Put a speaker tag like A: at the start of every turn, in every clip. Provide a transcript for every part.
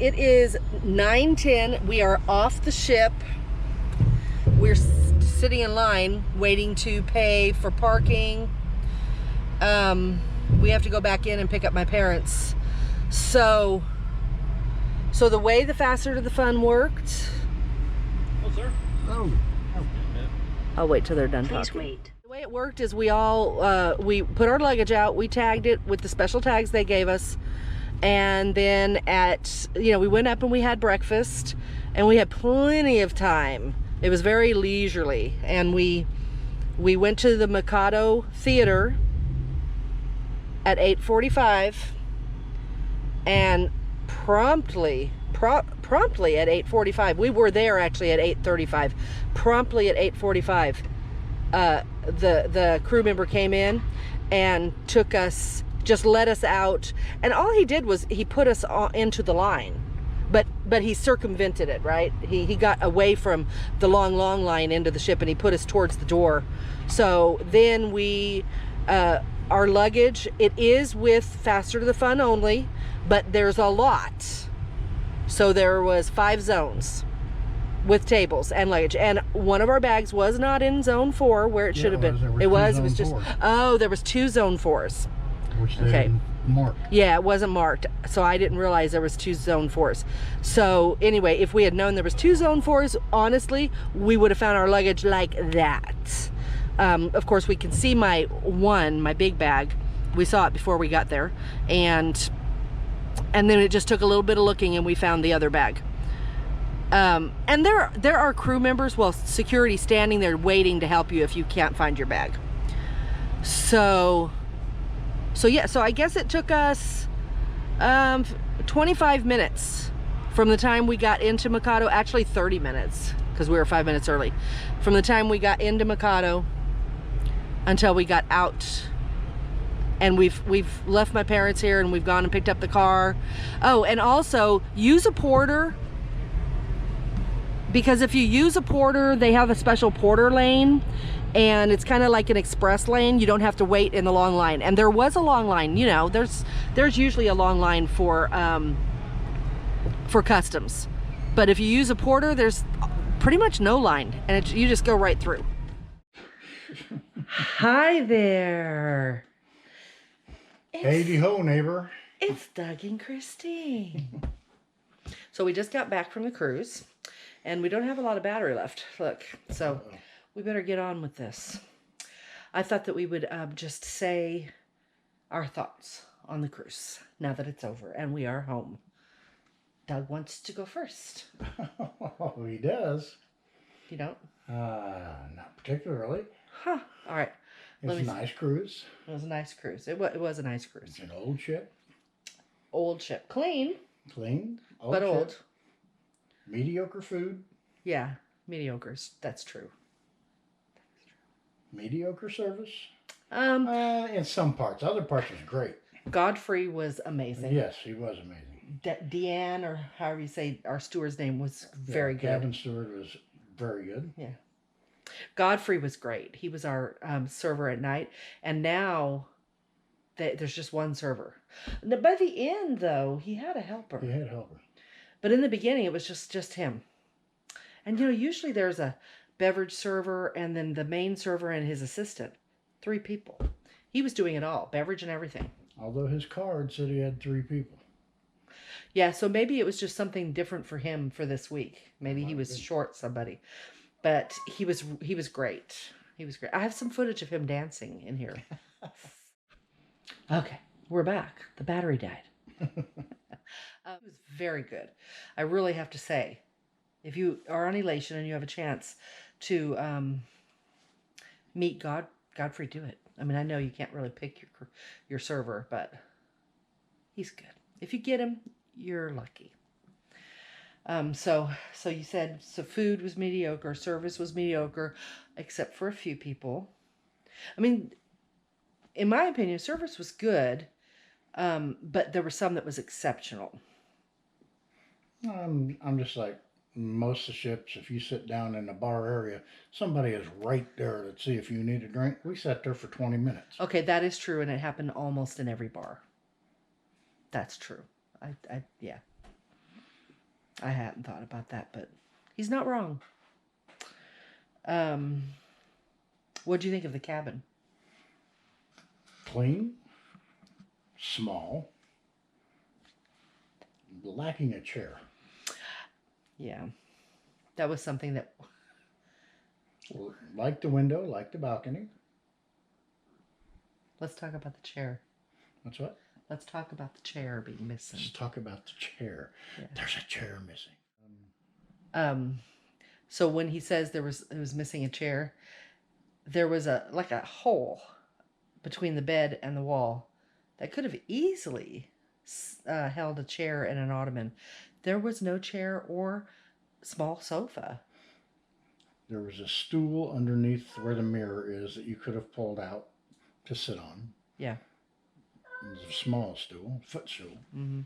A: it is 9:10. We are off the ship. We're sitting in line waiting to pay for parking. We have to go back in and pick up my parents. So the way the Faster to the Fun worked.
B: Oh, sir.
C: Oh.
A: I'll wait till they're done
D: Please
A: talking.
D: wait.
A: The way it worked is we all, we put our luggage out, we tagged it with the special tags they gave us, and then we went up and we had breakfast, and we had plenty of time. It was very leisurely, and we went to the Mikado Theater at 8:45, and promptly at 8:45, we were there actually at 8:35, promptly at 8:45, the crew member came in and took us, just let us out, and all he did was he put us into the line, but he circumvented it, right? He got away from the long line into the ship, and he put us towards the door. So then we our luggage, it is with Faster to the Fun only, but there's a lot. So there was 5 zones with tables and luggage, and one of our bags was not in zone 4 where it should have been. It was just, oh, there was 2 zone 4s.
C: Which they didn't mark.
A: Yeah, it wasn't marked, so I didn't realize there was 2 zone 4s. So anyway, if we had known there was 2 zone 4s, honestly, we would have found our luggage like that. Of course, we can see my big bag. We saw it before we got there, and then it just took a little bit of looking, and we found the other bag. And there are crew members, well, security standing there waiting to help you if you can't find your bag. So yeah, so I guess it took us 25 minutes from the time we got into Mikado, actually 30 minutes, because we were 5 minutes early, from the time we got into Mikado until we got out. And we've left my parents here, and we've gone and picked up the car. Oh, and also use a porter, because if you use a porter, they have a special porter lane, and it's kind of like an express lane. You don't have to wait in the long line. And there was a long line, you know, there's usually a long line for customs. But if you use a porter, there's pretty much no line, and you just go right through. Hi there.
C: Hey ho, neighbor.
A: It's Doug and Christine. So we just got back from the cruise, and we don't have a lot of battery left. Look, so we better get on with this. I thought that we would just say our thoughts on the cruise now that it's over and we are home. Doug wants to go first.
C: Oh, he does.
A: You don't?
C: Not particularly.
A: Huh. All right.
C: It's a nice cruise.
A: It was a nice cruise. It was a nice cruise.
C: It's an old ship.
A: Old ship. Clean.
C: Clean. Old
A: but
C: ship.
A: old.
C: Mediocre food.
A: Yeah. Mediocre. That's true.
C: Mediocre service. In some parts. Other parts was great.
A: Godfrey was amazing.
C: Yes, he was amazing.
A: Deanne, or however you say our steward's name, was very good.
C: Cabin steward was very good.
A: Yeah. Godfrey was great. He was our server at night, and now there's just one server. By the end, though, he had a helper.
C: He had a helper.
A: But in the beginning, it was just him. And, usually there's a beverage server and then the main server and his assistant. 3 people. He was doing it all, beverage and everything.
C: Although his card said he had 3 people.
A: Yeah, so maybe it was just something different for him for this week. Maybe he was short somebody. But he was great. He was great. I have some footage of him dancing in here. Okay, we're back. The battery died. It was very good. I really have to say, if you are on Elation and you have a chance to meet Godfrey, do it. I mean, I know you can't really pick your server, but he's good. If you get him, you're lucky. So you said, so food was mediocre, service was mediocre, except for a few people. I mean, in my opinion, service was good, but there were some that was exceptional.
C: I'm just like most of the ships. If you sit down in the bar area, somebody is right there to see if you need a drink. We sat there for 20 minutes.
A: Okay, that is true, and it happened almost in every bar. That's true. Yeah. I hadn't thought about that, but he's not wrong. What do you think of the cabin?
C: Clean, small, lacking a chair.
A: Yeah, that was something that...
C: Like the window, like the balcony.
A: Let's talk about the chair.
C: That's what?
A: Let's talk about the chair being missing.
C: Let's talk about the chair. Yeah. There's a chair missing.
A: So when he says it was missing a chair, there was a hole between the bed and the wall that could have easily held a chair and an ottoman. There was no chair or small sofa.
C: There was a stool underneath where the mirror is that you could have pulled out to sit on.
A: Yeah.
C: It was a small stool, footstool.
A: Mm-hmm.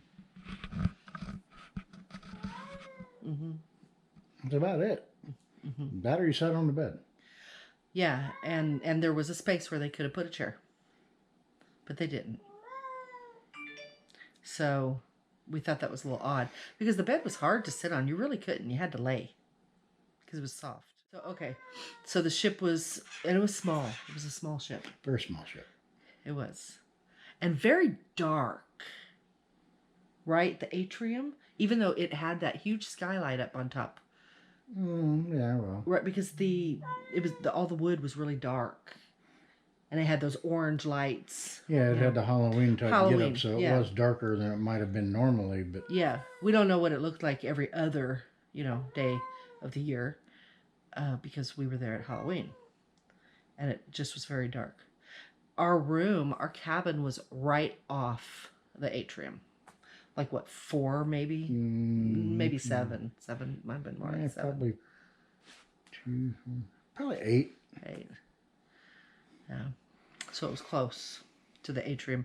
A: Mm-hmm.
C: That's about it. Mm-hmm. Battery sat on the bed.
A: Yeah, and there was a space where they could have put a chair, but they didn't. So we thought that was a little odd because the bed was hard to sit on. You really couldn't. You had to lay because it was soft. So, okay. So the ship was, and it was small. It was a small ship.
C: Very small ship.
A: It was. And very dark. Right? The atrium, even though it had that huge skylight up on top.
C: Yeah, well.
A: Right, because all the wood was really dark. And it had those orange lights.
C: Yeah, it had the Halloween type get up, so it was darker than it might have been normally. But
A: yeah, we don't know what it looked like every other, day of the year, because we were there at Halloween, and it just was very dark. Our cabin was right off the atrium, like what, 4 maybe, maybe 7. 7 might have been more.
C: Yeah,
A: 7.
C: probably 2, probably 8.
A: 8. Yeah. So it was close to the atrium.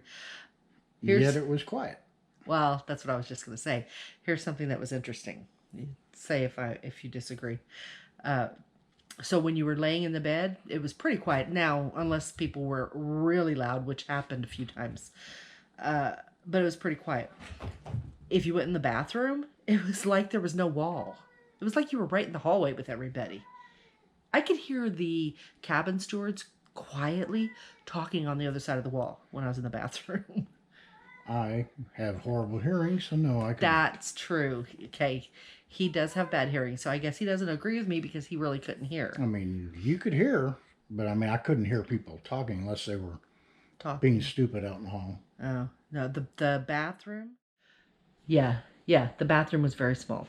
C: Yet it was quiet.
A: Well, that's what I was just going to say. Here's something that was interesting. Say if you disagree. So when you were laying in the bed, it was pretty quiet. Now, unless people were really loud, which happened a few times. But it was pretty quiet. If you went in the bathroom, it was like there was no wall. It was like you were right in the hallway with everybody. I could hear the cabin stewards quietly talking on the other side of the wall when I was in the bathroom.
C: I have horrible hearing, so no, I can't.
A: That's true. Okay. He does have bad hearing, so I guess he doesn't agree with me because he really couldn't hear.
C: I mean, you could hear, but I mean, I couldn't hear people talking unless they were being stupid out in the hall.
A: Oh, no, the bathroom? Yeah, the bathroom was very small.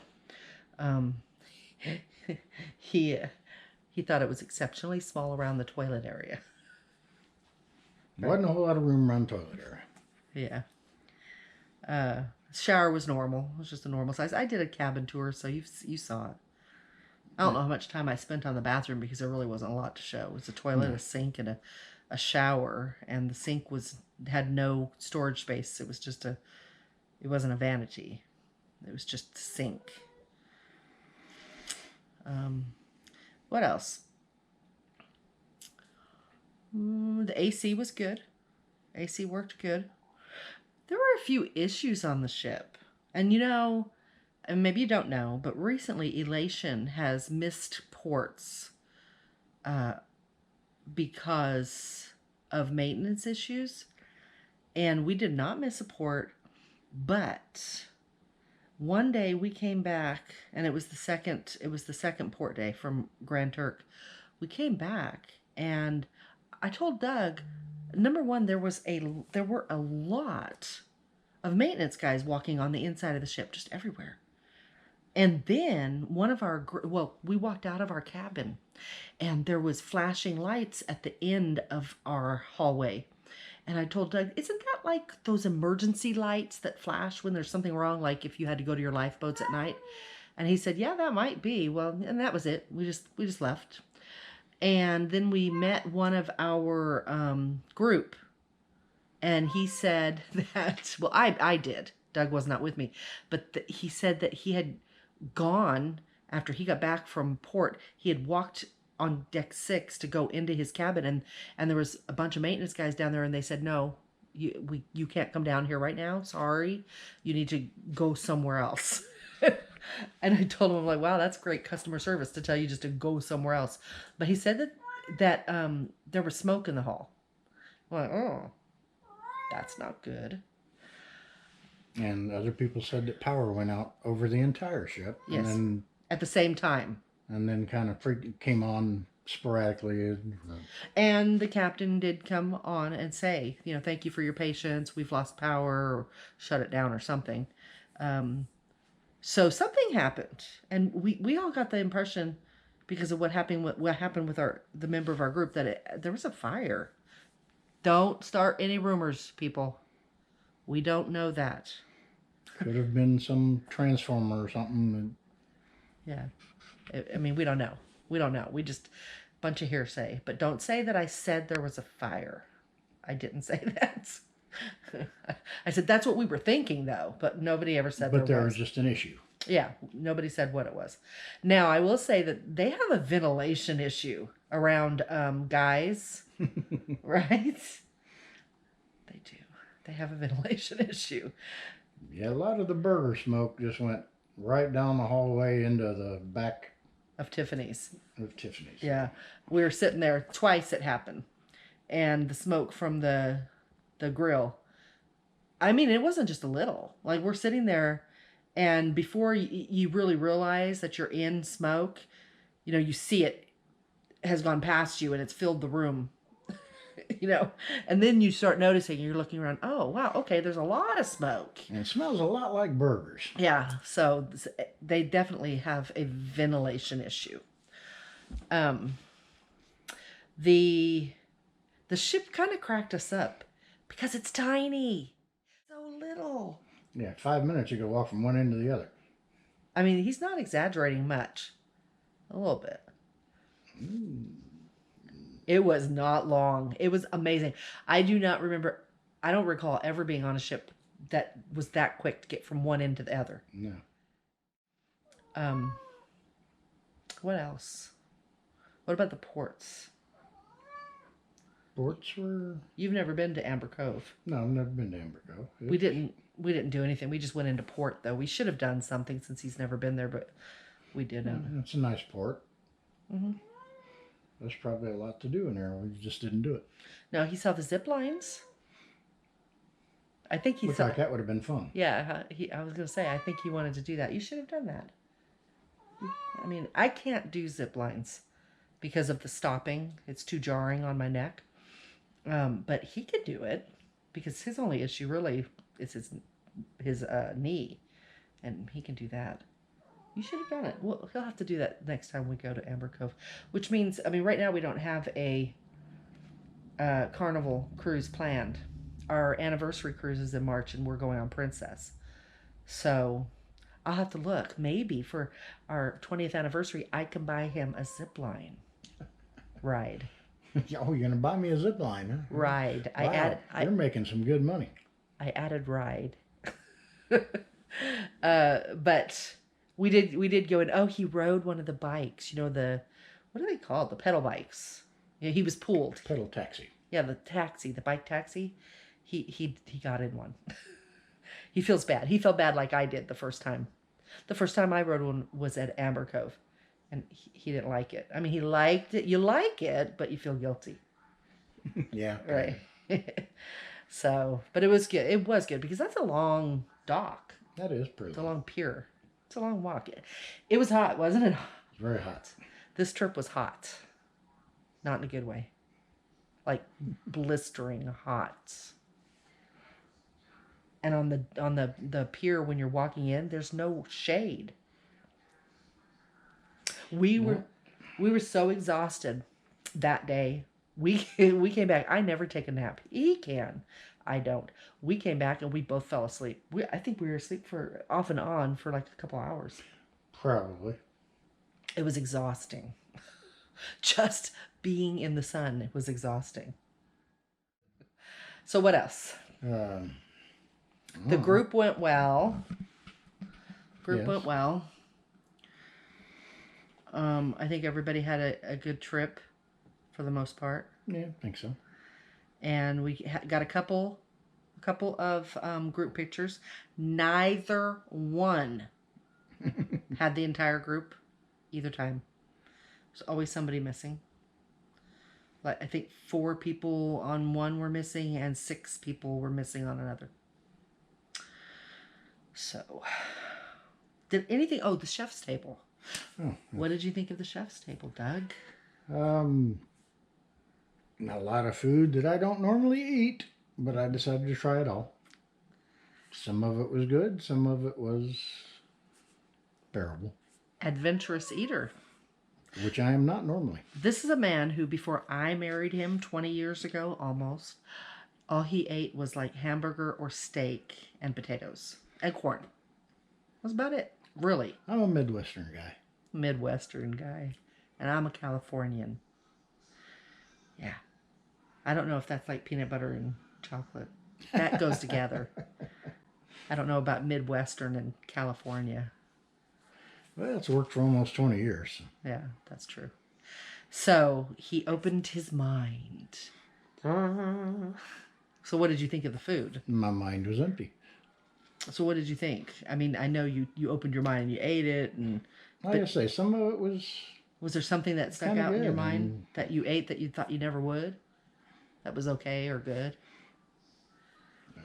A: He thought it was exceptionally small around the toilet area.
C: Wasn't a whole lot of room around the toilet area.
A: Yeah. Shower was normal. It was just a normal size. I did a cabin tour, so you saw it. I don't know how much time I spent on the bathroom because there really wasn't a lot to show. It was a toilet, a sink, and a shower. And the sink had no storage space. It was just it wasn't a vanity. It was just the sink. What else? The AC was good. AC worked good. There were a few issues on the ship. And and maybe you don't know, but recently Elation has missed ports because of maintenance issues. And we did not miss a port, but one day we came back, and it was the second port day from Grand Turk. We came back, and I told Doug, number one, there were a lot of maintenance guys walking on the inside of the ship, just everywhere. And then we walked out of our cabin, and there was flashing lights at the end of our hallway. And I told Doug, isn't that like those emergency lights that flash when there's something wrong, like if you had to go to your lifeboats at night? And he said, yeah, that might be. Well, and that was it. We just left. And then we met one of our group. And he said that, well, I did. Doug was not with me. But he said that he had gone, after he got back from port, he had walked on deck 6 to go into his cabin, and there was a bunch of maintenance guys down there, and they said, no, you can't come down here right now. Sorry. You need to go somewhere else. And I told him, I'm like, wow, that's great customer service to tell you just to go somewhere else. But he said that there was smoke in the hall. I'm like, oh, that's not good.
C: And other people said that power went out over the entire ship.
A: Yes.
C: And
A: at the same time.
C: then kind of came on sporadically.
A: And the captain did come on and say, thank you for your patience. We've lost power, or shut it down or something. So something happened, and we all got the impression, because of what happened with the member of our group, that there was a fire. Don't start any rumors, people. We don't know that.
C: Could have been some transformer or something.
A: Yeah. I mean, we don't know. We just bunch of hearsay. But don't say that I said there was a fire. I didn't say that. I said that's what we were thinking, though. But nobody ever said there was.
C: But there was just an issue.
A: Yeah, nobody said what it was. Now, I will say that they have a ventilation issue around guys, right? They do. They have a ventilation issue.
C: Yeah, a lot of the burger smoke just went right down the hallway into the back
A: of Tiffany's.
C: Yeah.
A: We were sitting there. Twice it happened. And the smoke from the grill. I mean, it wasn't just a little. Like, we're sitting there, and before you really realize that you're in smoke, you see it has gone past you and it's filled the room. And then you start noticing, you're looking around, oh, wow, okay, there's a lot of smoke.
C: And it smells a lot like burgers.
A: Yeah, so they definitely have a ventilation issue. The ship kind of cracked us up because it's tiny. So little.
C: Yeah, 5 minutes you could walk from one end to the other.
A: I mean, he's not exaggerating much. A little bit. It was not long. It was amazing. I don't recall ever being on a ship that was that quick to get from one end to the other.
C: No.
A: What else? What about the ports?
C: Ports were...
A: You've never been to Amber Cove.
C: No, I've never been to Amber Cove.
A: We didn't do anything. We just went into port, though. We should have done something since he's never been there, but we didn't.
C: It's a nice port.
A: Mm-hmm.
C: There's probably a lot to do in there. We just didn't do it.
A: No, he saw the zip lines. I think he
C: Looked
A: saw...
C: like that would have been fun.
A: Yeah, I was going to say, I think he wanted to do that. You should have done that. I mean, I can't do zip lines because of the stopping. It's too jarring on my neck. But he could do it because his only issue really is his knee, and he can do that. You should have done it. Well, he'll have to do that next time we go to Amber Cove, which means, I mean, right now we don't have a Carnival cruise planned. Our anniversary cruise is in March, and we're going on Princess. So I'll have to look. Maybe for our 20th anniversary, I can buy him a zip line ride.
C: Oh, you're going to buy me a zip line, huh?
A: Ride.
C: Wow, you're making some good money.
A: I added ride. But we did go in. Oh, he rode one of the bikes. What are they called? The pedal bikes. Yeah, he was pulled.
C: Pedal taxi.
A: Yeah, the bike taxi. He got in one. He feels bad. He felt bad like I did the first time. The first time I rode one was at Amber Cove, and he didn't like it. I mean, he liked it. You like it, but you feel guilty.
C: Yeah.
A: Right. So, but it was good. It was good because that's a long dock.
C: That is pretty.
A: It's a long pier. It's a long walk. It was hot, wasn't it?
C: Very hot.
A: This trip was hot. Not in a good way. Like blistering hot. And on the pier when you're walking in, there's no shade. We were so exhausted that day. We came back. I never take a nap. He can. I don't. We came back and we both fell asleep. I think we were asleep for off and on for like a couple hours.
C: Probably.
A: It was exhausting. Just being in the sun, it was exhausting. So what else? The group went well. Went well. I think everybody had a good trip for the most part.
C: Yeah, I think so.
A: And we got a couple of group pictures. Neither one Had the entire group either time. There's always somebody missing. Like I think 4 people on one were missing and 6 people were missing on another. So, did anything? Oh, the chef's table.
C: Oh,
A: What did you think of the chef's table, Doug?
C: a lot of food that I don't normally eat, but I decided to try it all. Some of it was good, some of it was bearable,
A: Adventurous eater.
C: which I am not normally.
A: This is a man who, before I married him 20 years ago, almost, all he ate was like hamburger or steak and potatoes and corn. That's about it. Really.
C: I'm a Midwestern guy.
A: Midwestern guy. And I'm a Californian. Yeah. I don't know if that's like peanut butter and chocolate. That goes together. I don't know about Midwestern and California.
C: Well, it's worked for almost 20 years. So.
A: Yeah, that's true. So he opened his mind. So what did you think of the food?
C: My mind was empty.
A: So what did you think? I mean, I know you opened your mind and you ate it, and
C: Like I say, some of it was
A: there something that stuck
C: kinda
A: out in your
C: good,
A: mind that you ate that you thought you never would? That was okay or good?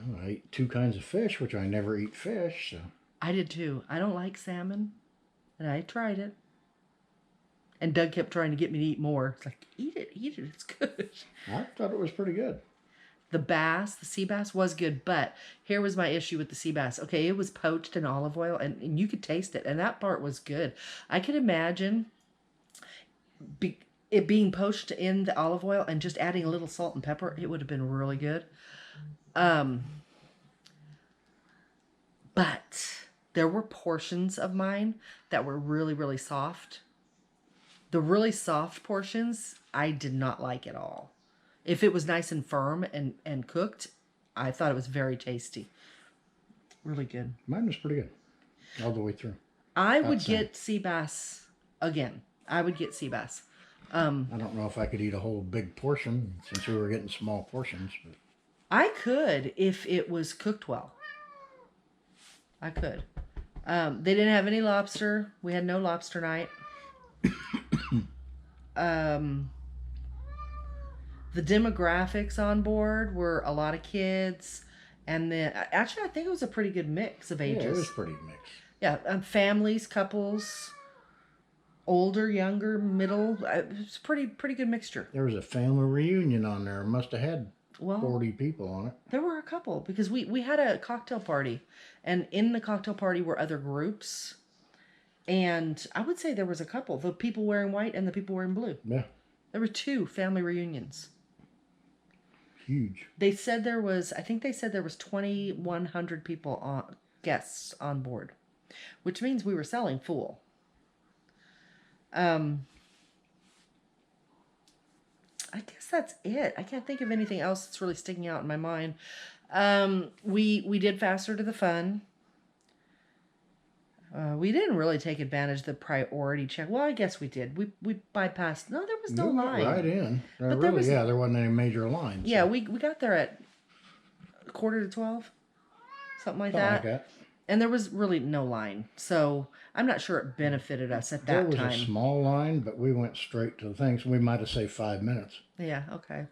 C: well, I ate 2 kinds of fish, which I never eat fish. So
A: I did too. I don't like salmon, and I tried it. And Doug kept trying to get me to eat more. It's like, eat it, it's good.
C: I thought it was pretty good.
A: The sea bass was good, but here was my issue with the sea bass. Okay, it was poached in olive oil, and you could taste it, and that part was good. I could imagine it being poached in the olive oil and just adding a little salt and pepper. It would have been really good. But there were portions of mine that were really, really soft. The really soft portions, I did not like at all. If it was nice and firm and cooked, I thought it was very tasty. Really good.
C: Mine was pretty good all the way through.
A: I would get sea bass again. I would get sea bass.
C: I don't know if I could eat a whole big portion since we were getting small portions. But
A: I could if it was cooked well. I could. They didn't have any lobster. We had no lobster night. The demographics on board were a lot of kids, and then actually I think it was a pretty good mix of ages.
C: yeah, it was pretty mixed.
A: Yeah, families, couples, older, younger, middle. It was a pretty good mixture.
C: There was a family reunion on there. Must have had
A: Well,
C: 40 people on it.
A: there were a couple because we had a cocktail party, and in the cocktail party were other groups, and I would say there was a couple: the people wearing white and the people wearing blue.
C: Yeah,
A: There were 2 family reunions.
C: huge.
A: They said there was, I think they said there was 2,100 people guests on board, which means we were selling full. I guess that's it. I can't think of anything else that's really sticking out in my mind. We did Faster to the Fun. We didn't really take advantage of the priority check. Well, I guess we did. We bypassed. No, there was no
C: We went
A: line.
C: right in.
A: But there was-
C: there wasn't any major lines.
A: Yeah, we got there at 11:45, something like that. And there was really no line. So I'm not sure it benefited us at
C: There
A: that
C: was
A: time.
C: a small line, but we went straight to the things. We might have saved 5 minutes.
A: Yeah, okay.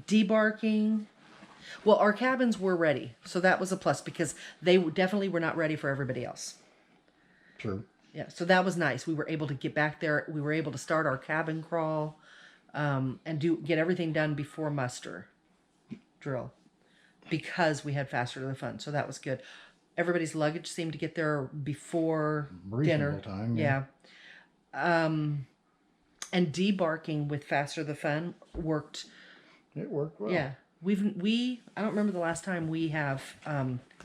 A: Debarking. Well, our cabins were ready. So that was a plus because they definitely were not ready for everybody else.
C: True.
A: Yeah, so that was nice. We were able to get back there. We were able to start our cabin crawl and get everything done before muster drill because we had Faster to the Fun. So that was good. Everybody's luggage seemed to get there before dinner.
C: Reasonable time.
A: Yeah. And debarking with Faster the Fun worked.
C: It worked well.
A: Yeah. I don't remember the last time we have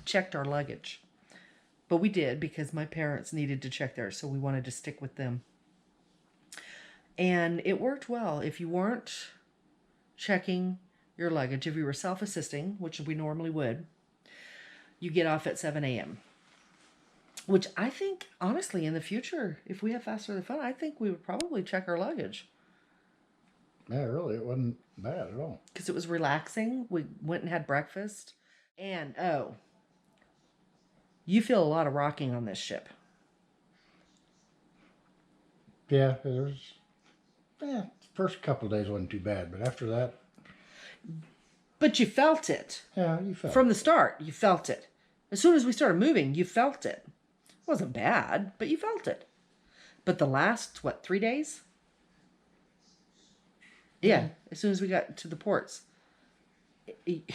A: checked our luggage. But we did because my parents needed to check theirs, so we wanted to stick with them. And it worked well. If you weren't checking your luggage, if you were self-assisting, which we normally would, you get off at 7 a.m. Which I think, honestly, in the future, if we have Faster Than Fun, I think we would probably check our luggage.
C: Yeah, really, it wasn't bad at all.
A: Because it was relaxing. We went and had breakfast. And, You feel a lot of rocking on this ship.
C: Yeah, it was. Yeah, the first couple of days wasn't too bad, but after that,
A: But you felt it.
C: yeah, you felt
A: From
C: it.
A: the start, you felt it. As soon as we started moving, you felt it. It wasn't bad, but you felt it. But the last, what, 3 days? Yeah, as soon as we got to the ports, it,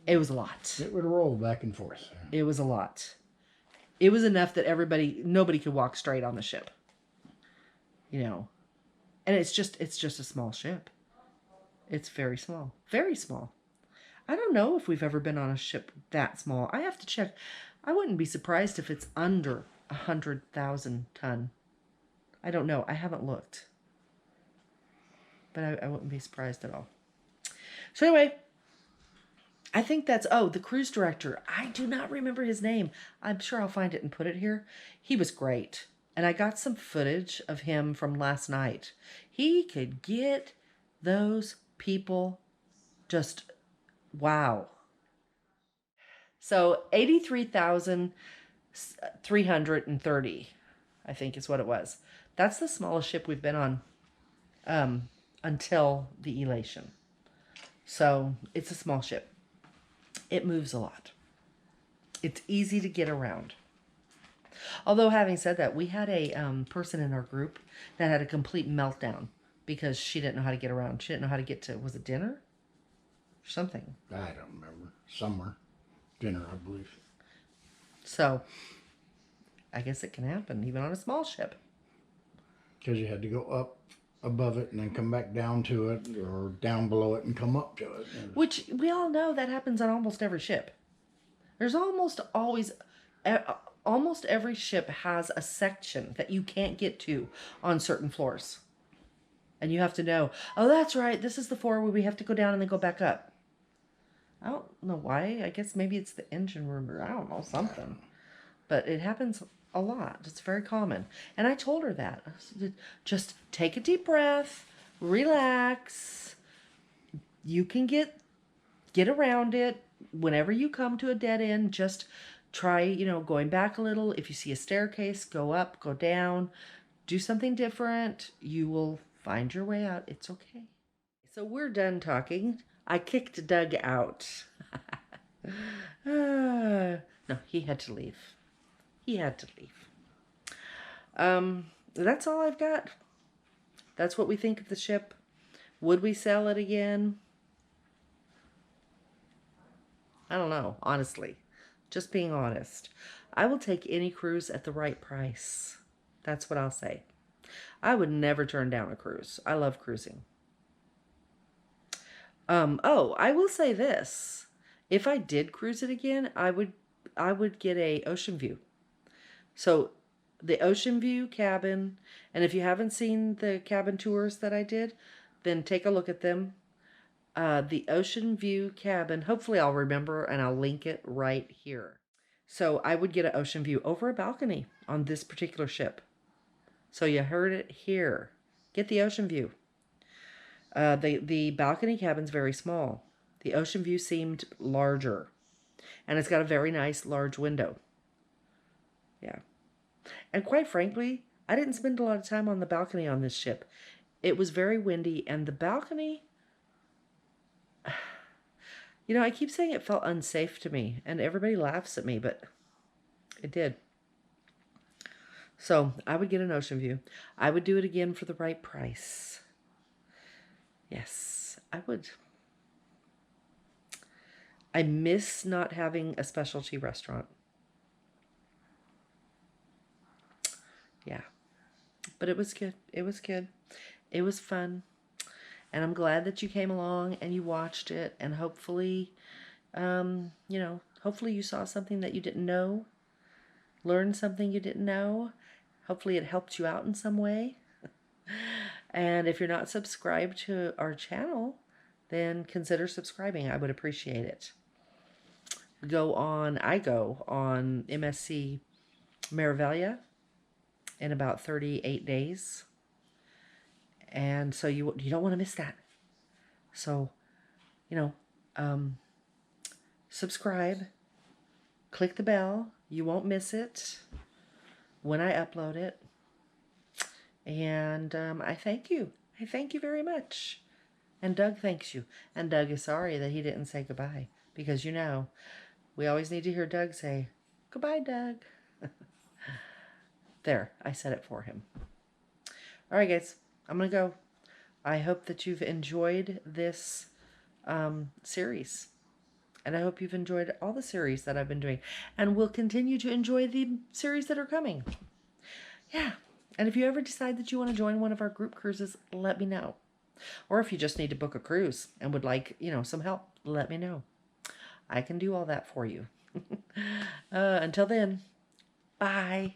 A: it was a lot.
C: It would roll back and forth.
A: It was a lot. It was enough that nobody could walk straight on the ship. You know, and it's just a small ship. It's very small, very small. I don't know if we've ever been on a ship that small. I have to check. I wouldn't be surprised if it's under 100,000 ton. I don't know. I haven't looked, but I wouldn't be surprised at all. So anyway, I think that's, oh, the cruise director. I do not remember his name. I'm sure I'll find it and put it here. He was great. And I got some footage of him from last night. He could get those people just, wow. So 83,330, I think is what it was. That's the smallest ship we've been on until the Elation. So it's a small ship. It moves a lot. It's easy to get around. Although, having said that, we had a person in our group that had a complete meltdown because she didn't know how to get around. She didn't know how to get to, was it dinner? Or something.
C: I don't remember. Somewhere. Dinner, I believe.
A: So, I guess it can happen, even on a small ship.
C: Because you had to go up above it and then come back down to it, or down below it and come up to it.
A: Which, we all know that happens on almost every ship. There's almost always... Almost every ship has a section that you can't get to on certain floors. And you have to know, oh, that's right, this is the floor where we have to go down and then go back up. I don't know why. I guess maybe it's the engine room or I don't know, something. But it happens a lot. It's very common. And I told her that. I said, just take a deep breath, relax. You can get around it. Whenever you come to a dead end, just try, going back a little. If you see a staircase, go up, go down, do something different. You will find your way out. It's okay. So we're done talking. I kicked Doug out. No, he had to leave. He had to leave. That's all I've got. That's what we think of the ship. Would we sell it again? I don't know, honestly. Just being honest. I will take any cruise at the right price. That's what I'll say. I would never turn down a cruise. I love cruising. Oh, I will say this. If I did cruise it again, I would get a ocean view. So the ocean view cabin, and if you haven't seen the cabin tours that I did, then take a look at them. The ocean view cabin, hopefully I'll remember and I'll link it right here. So I would get an ocean view over a balcony on this particular ship. So you heard it here. Get the ocean view. The balcony cabin's very small. The ocean view seemed larger. And it's got a very nice large window. Yeah. And quite frankly, I didn't spend a lot of time on the balcony on this ship. It was very windy, and the balcony... I keep saying it felt unsafe to me, and everybody laughs at me, but it did. So I would get an ocean view. I would do it again for the right price. Yes, I would. I miss not having a specialty restaurant. Yeah, but it was good. It was good. It was fun. And I'm glad that you came along and you watched it. And hopefully, hopefully you saw something that you didn't know. Learned something you didn't know. Hopefully it helped you out in some way. And if you're not subscribed to our channel, then consider subscribing. I would appreciate it. I go on MSC Meraviglia in about 38 days. And so you don't want to miss that. So, subscribe, click the bell. You won't miss it when I upload it. And I thank you. I thank you very much. And Doug thanks you. And Doug is sorry that he didn't say goodbye. Because, you know, we always need to hear Doug say, goodbye, Doug. There, I said it for him. All right, guys, I'm going to go. I hope that you've enjoyed this series. And I hope you've enjoyed all the series that I've been doing. And will continue to enjoy the series that are coming. Yeah. And if you ever decide that you want to join one of our group cruises, let me know. Or if you just need to book a cruise and would like, you know, some help, let me know. I can do all that for you. Until then, bye.